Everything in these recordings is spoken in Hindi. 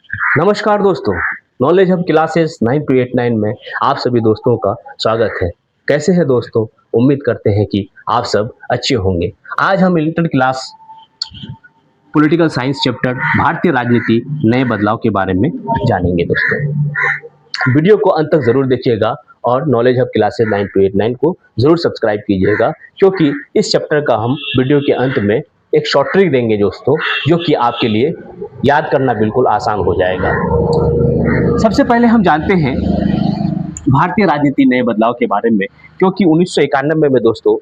नमस्कार दोस्तों, नॉलेज हब क्लासेस 9289 में आप सभी दोस्तों का स्वागत है। कैसे हैं दोस्तों? उम्मीद करते हैं कि आप सब अच्छे होंगे। आज हम inter class political science chapter भारतीय राजनीति नए बदलाव के बारे में जानेंगे दोस्तों। वीडियो को अंत तक ज़रूर देखिएगा और नॉलेज हब क्लासेस 9289 को ज़रूर सब्सक्राइब कीजिएगा, क्योंकि इस चैप्टर का हम वीडियो के अंत में एक शॉर्ट ट्रिक देंगे दोस्तों, जो कि आपके लिए याद करना बिल्कुल आसान हो जाएगा। सबसे पहले हम जानते हैं भारतीय राजनीति नए बदलाव के बारे में, क्योंकि 1991 में दोस्तों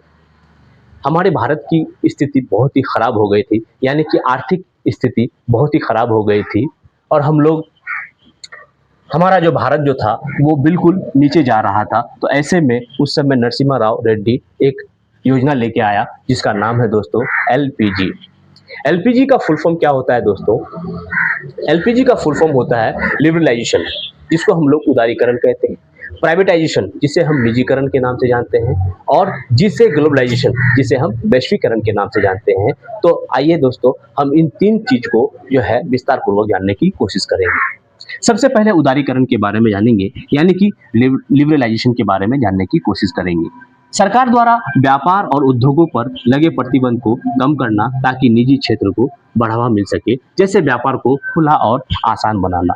हमारे भारत की स्थिति बहुत ही खराब हो गई थी, यानी कि आर्थिक स्थिति बहुत ही खराब हो गई थी और हमारा जो भारत जो था वो बिल्कुल नीचे जा रहा था। तो ऐसे में उस समय नरसिम्हा राव रेड्डी एक योजना लेके आया जिसका नाम है दोस्तों एलपीजी। एलपीजी का फुल फॉर्म क्या होता है दोस्तों? एलपीजी का फुल फॉर्म होता है लिबरलाइजेशन, जिसको हम लोग उदारीकरण कहते हैं, प्राइवेटाइजेशन जिसे हम निजीकरण के नाम से जानते हैं, और जिसे ग्लोबलाइजेशन जिसे हम वैश्वीकरण के नाम से जानते हैं। तो आइए दोस्तों हम इन तीन चीज को जो है विस्तार पूर्वक जानने की कोशिश करेंगे। सबसे पहले उदारीकरण के बारे में जानेंगे, यानी कि लिबरलाइजेशन के बारे में जानने की कोशिश करेंगे। सरकार द्वारा व्यापार और उद्योगों पर लगे प्रतिबंध को कम करना ताकि निजी क्षेत्र को बढ़ावा मिल सके, जैसे व्यापार को खुला और आसान बनाना।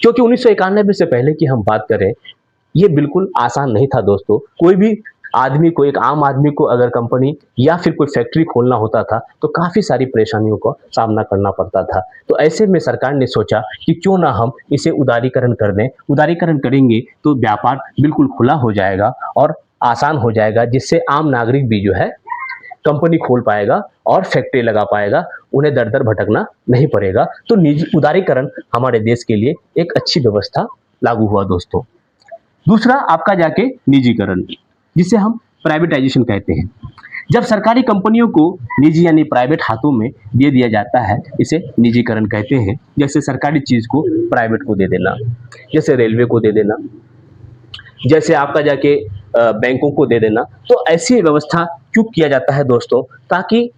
क्योंकि 1991 से पहले की हम बात करें, ये बिल्कुल आसान नहीं था दोस्तों। कोई भी आदमी को, एक आम आदमी को अगर कंपनी या फिर कोई फैक्ट्री खोलना होता था तो काफ़ी सारी परेशानियों का सामना करना पड़ता था। तो ऐसे में सरकार ने सोचा कि क्यों ना हम इसे उदारीकरण कर दें। उदारीकरण करेंगे तो व्यापार बिल्कुल खुला हो जाएगा और आसान हो जाएगा, जिससे आम नागरिक भी जो है कंपनी खोल पाएगा और फैक्ट्री लगा पाएगा, उन्हें दर दर भटकना नहीं पड़ेगा। तो निजी उदारीकरण हमारे देश के लिए एक अच्छी व्यवस्था लागू हुआ दोस्तों। दूसरा आपका जाके निजीकरण, जिसे हम प्राइवेटाइजेशन कहते हैं। जब सरकारी कंपनियों को निजी यानी प्राइवेट हाथों में दे दिया जाता है, इसे निजीकरण कहते हैं। जैसे सरकारी चीज को प्राइवेट को दे देना, जैसे रेलवे को दे देना, जैसे आपका जाके बैंकों को दे देना। तो ऐसी व्यवस्था क्यों किया जाता है दोस्तों? ताकि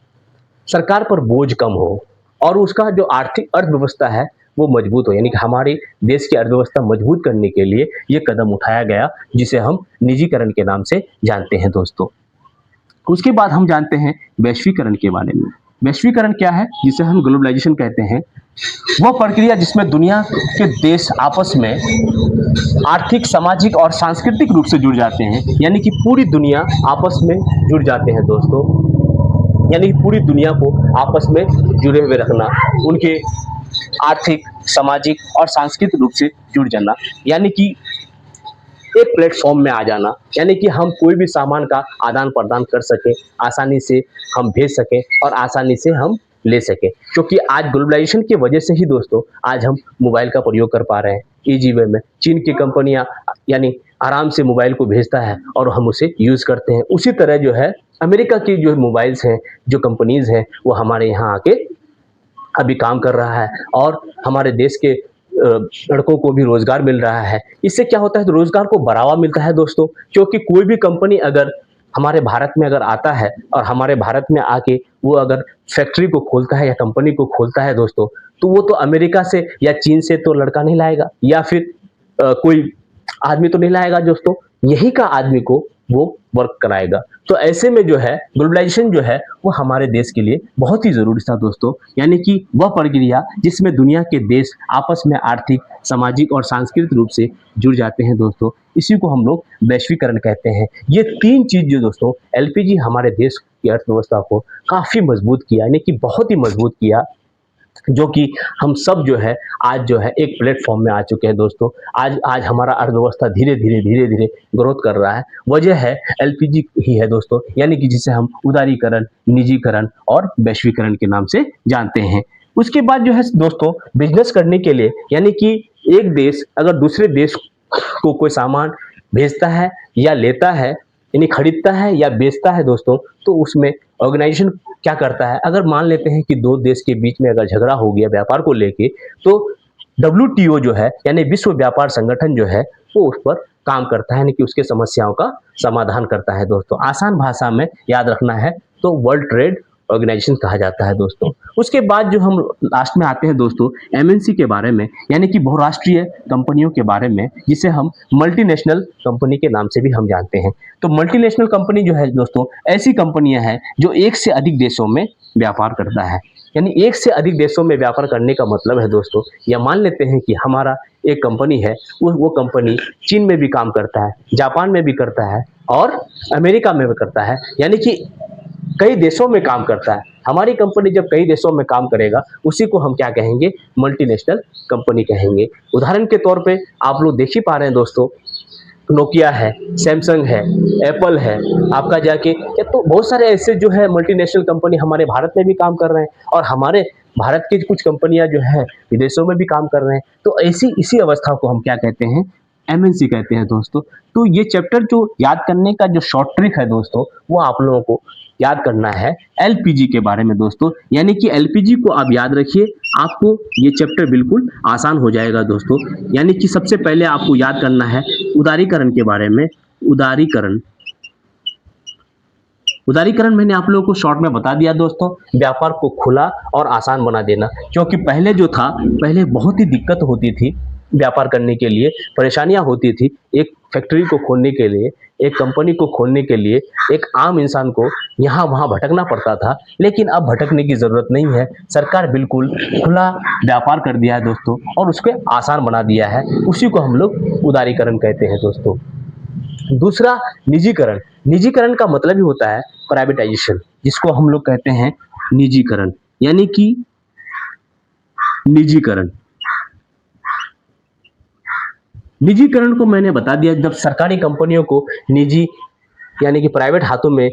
सरकार पर बोझ कम हो और उसका जो आर्थिक अर्थव्यवस्था है वो मजबूत हो। यानी कि हमारे देश की अर्थव्यवस्था मजबूत करने के लिए ये कदम उठाया गया, जिसे हम निजीकरण के नाम से जानते हैं दोस्तों। उसके बाद हम जानते हैं वैश्वीकरण के बारे में। वैश्वीकरण क्या है? जिसे हम ग्लोबलाइजेशन कहते हैं। वह प्रक्रिया जिसमें दुनिया के देश आपस में आर्थिक, सामाजिक और सांस्कृतिक रूप से जुड़ जाते हैं, यानी कि पूरी दुनिया आपस में जुड़ जाते हैं दोस्तों। यानी कि पूरी दुनिया को आपस में जुड़े हुए रखना, उनके आर्थिक, सामाजिक और सांस्कृतिक रूप से जुड़ जाना, यानी कि एक प्लेटफॉर्म में आ जाना, यानी कि हम कोई भी सामान का आदान प्रदान कर सकें, आसानी से हम भेज सकें और आसानी से हम ले सकें। क्योंकि आज ग्लोबलाइजेशन की वजह से ही दोस्तों आज हम मोबाइल का प्रयोग कर पा रहे हैं इजी वे में। चीन की कंपनियां यानी आराम से मोबाइल को भेजता है और हम उसे यूज करते हैं। उसी तरह जो है अमेरिका की जो मोबाइल्स हैं, जो कंपनीज हैं, वो हमारे यहाँ आके अभी काम कर रहा है और हमारे देश के लड़कों को भी रोजगार मिल रहा है। इससे क्या होता है? तो रोजगार को बढ़ावा मिलता है दोस्तों। क्योंकि कोई भी कंपनी अगर हमारे भारत में अगर आता है और हमारे भारत में आके वो अगर फैक्ट्री को खोलता है या कंपनी को खोलता है दोस्तों, तो वो तो अमेरिका से या चीन से तो लड़का नहीं लाएगा या फिर कोई आदमी तो नहीं लाएगा दोस्तों, यही का आदमी को वो वर्क कराएगा। तो ऐसे में जो है ग्लोबलाइजेशन जो है वो हमारे देश के लिए बहुत ही जरूरी था दोस्तों। यानी कि वह प्रक्रिया जिसमें दुनिया के देश आपस में आर्थिक, सामाजिक और सांस्कृतिक रूप से जुड़ जाते हैं दोस्तों, इसी को हम लोग वैश्वीकरण कहते हैं। ये तीन चीज जो दोस्तों एलपीजी हमारे देश की अर्थव्यवस्था को काफी मजबूत किया, यानी कि बहुत ही मजबूत किया, जो कि हम सब जो है आज जो है एक प्लेटफॉर्म में आ चुके हैं दोस्तों। आज हमारा अर्थव्यवस्था धीरे धीरे ग्रोथ कर रहा है। वजह है एलपीजी ही है दोस्तों, यानी कि जिसे हम उदारीकरण, निजीकरण और वैश्वीकरण के नाम से जानते हैं। उसके बाद जो है दोस्तों बिजनेस करने के लिए, यानी कि एक देश अगर दूसरे देश को कोई सामान भेजता है या लेता है, यानी खरीदता है या बेचता है दोस्तों, तो उसमें ऑर्गेनाइजेशन क्या करता है? अगर मान लेते हैं कि दो देश के बीच में अगर झगड़ा हो गया व्यापार को लेके, तो डब्ल्यूटीओ जो है यानी विश्व व्यापार संगठन जो है वो उस पर काम करता है, यानी कि उसके समस्याओं का समाधान करता है दोस्तों। आसान भाषा में याद रखना है तो वर्ल्ड ट्रेड ऑर्गेनाइजेशन कहा जाता है दोस्तों। उसके बाद जो हम लास्ट में आते हैं दोस्तों एमएनसी के बारे में, यानी कि बहुराष्ट्रीय कंपनियों के बारे में, जिसे हम मल्टीनेशनल कंपनी के नाम से भी हम जानते हैं। तो मल्टीनेशनल कंपनी जो है दोस्तों ऐसी कंपनियां हैं जो एक से अधिक देशों में व्यापार करता है। यानी एक से अधिक देशों में व्यापार करने का मतलब है दोस्तों, या मान लेते हैं कि हमारा एक कंपनी है, वो कंपनी चीन में भी काम करता है, जापान में भी करता है और अमेरिका में भी करता है, यानी कि कई देशों में काम करता है। हमारी कंपनी जब कई देशों में काम करेगा उसी को हम क्या कहेंगे, मल्टीनेशनल कंपनी कहेंगे। उदाहरण के तौर पे आप लोग देख ही पा रहे हैं दोस्तों, नोकिया है, सैमसंग है, एप्पल है, आपका जाके या तो बहुत सारे ऐसे जो है मल्टीनेशनल कंपनी हमारे भारत में भी काम कर रहे हैं और हमारे भारत की कुछ कंपनियां जो है विदेशों में भी काम कर रहे हैं। तो ऐसी इसी अवस्था को हम क्या कहते हैं, एमएनसी कहते हैं दोस्तों। तो ये चैप्टर जो याद करने का जो शॉर्ट ट्रिक है दोस्तों, वो आप लोगों को याद करना है एलपीजी के बारे में दोस्तों। यानी कि एलपीजी को आप याद रखिए, आपको ये चैप्टर बिल्कुल आसान हो जाएगा दोस्तों। यानी कि सबसे पहले आपको याद करना है उदारीकरण के बारे में। उदारीकरण उदारीकरण मैंने आप लोगों को शॉर्ट में बता दिया दोस्तों, व्यापार को खुला और आसान बना देना। क्योंकि पहले जो था, पहले बहुत ही दिक्कत होती थी व्यापार करने के लिए, परेशानियां होती थी। एक फैक्ट्री को खोलने के लिए, एक कंपनी को खोलने के लिए एक आम इंसान को यहाँ वहाँ भटकना पड़ता था, लेकिन अब भटकने की ज़रूरत नहीं है। सरकार बिल्कुल खुला व्यापार कर दिया है दोस्तों और उसको आसान बना दिया है। उसी को हम लोग उदारीकरण कहते हैं दोस्तों। दूसरा, निजीकरण। निजीकरण का मतलब ही होता है प्राइवेटाइजेशन, जिसको हम लोग कहते हैं निजीकरण। यानी कि निजीकरण निजीकरण को मैंने बता दिया, जब सरकारी कंपनियों को निजी यानी कि प्राइवेट हाथों में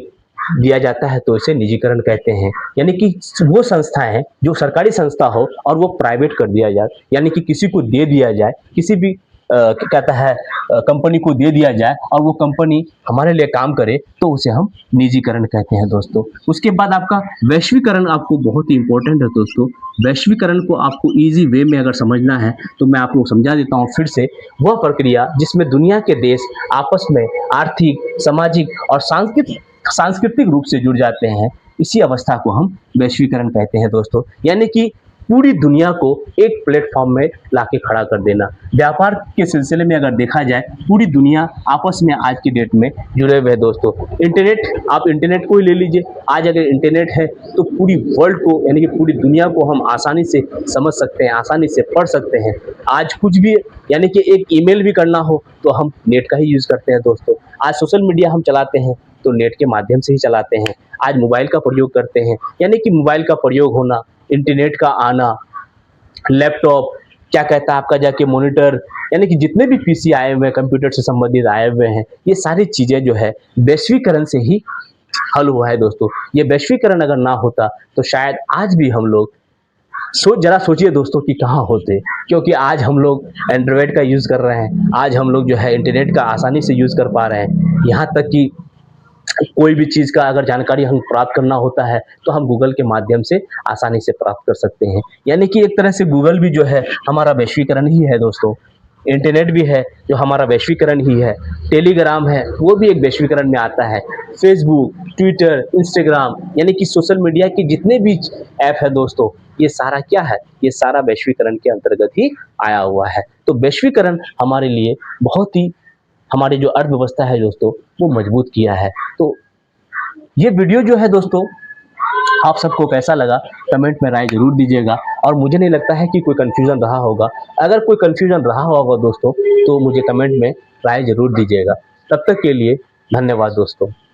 दिया जाता है तो इसे निजीकरण कहते हैं। यानी कि वो संस्थाएं हैं जो सरकारी संस्था हो और वो प्राइवेट कर दिया जाए, यानी कि किसी को दे दिया जाए, किसी भी क्या कहता है कंपनी को दे दिया जाए और वो कंपनी हमारे लिए काम करे, तो उसे हम निजीकरण कहते हैं दोस्तों। उसके बाद आपका वैश्वीकरण आपको बहुत ही इंपॉर्टेंट है दोस्तों। वैश्वीकरण को आपको इजी वे में अगर समझना है तो मैं आपको समझा देता हूँ फिर से। वह प्रक्रिया जिसमें दुनिया के देश आपस में आर्थिक, सामाजिक और सांस्कृतिक रूप से जुड़ जाते हैं, इसी अवस्था को हम वैश्वीकरण कहते हैं दोस्तों। यानी कि पूरी दुनिया को एक प्लेटफॉर्म में लाके खड़ा कर देना। व्यापार के सिलसिले में अगर देखा जाए, पूरी दुनिया आपस में आज की डेट में जुड़े हुए हैं दोस्तों। इंटरनेट, आप इंटरनेट को ही ले लीजिए। आज अगर इंटरनेट है तो पूरी वर्ल्ड को यानी कि पूरी दुनिया को हम आसानी से समझ सकते हैं, आसानी से पढ़ सकते हैं। आज कुछ भी यानी कि एक ईमेल भी करना हो तो हम नेट का ही यूज़ करते हैं दोस्तों। आज सोशल मीडिया हम चलाते हैं तो नेट के माध्यम से ही चलाते हैं। आज मोबाइल का प्रयोग करते हैं, यानी कि मोबाइल का प्रयोग होना, इंटरनेट का आना, लैपटॉप, क्या कहता है आपका जाके मॉनिटर, यानी कि जितने भी पीसी आए हुए हैं, कंप्यूटर से संबंधित आए हुए हैं, ये सारी चीज़ें जो है वैश्वीकरण से ही हल हुआ है दोस्तों। ये वैश्वीकरण अगर ना होता तो शायद आज भी हम लोग जरा सोचिए दोस्तों कि कहाँ होते। क्योंकि आज हम लोग एंड्रॉयड का यूज़ कर रहे हैं, आज हम लोग जो है इंटरनेट का आसानी से यूज़ कर पा रहे हैं। यहाँ तक कि कोई भी चीज़ का अगर जानकारी हम प्राप्त करना होता है तो हम गूगल के माध्यम से आसानी से प्राप्त कर सकते हैं। यानी कि एक तरह से गूगल भी जो है हमारा वैश्वीकरण ही है दोस्तों। इंटरनेट भी है जो हमारा वैश्वीकरण ही है। टेलीग्राम है, वो भी एक वैश्वीकरण में आता है। फेसबुक, ट्विटर, इंस्टाग्राम, यानी कि सोशल मीडिया के जितने भी ऐप है दोस्तों, ये सारा क्या है, ये सारा वैश्वीकरण के अंतर्गत ही आया हुआ है। तो वैश्वीकरण हमारे लिए बहुत ही, हमारी जो अर्थव्यवस्था है दोस्तों वो मजबूत किया है। तो ये वीडियो जो है दोस्तों आप सबको कैसा लगा कमेंट में राय जरूर दीजिएगा। और मुझे नहीं लगता है कि कोई कन्फ्यूज़न रहा होगा। अगर कोई कन्फ्यूज़न रहा होगा दोस्तों तो मुझे कमेंट में राय जरूर दीजिएगा। तब तक के लिए धन्यवाद दोस्तों।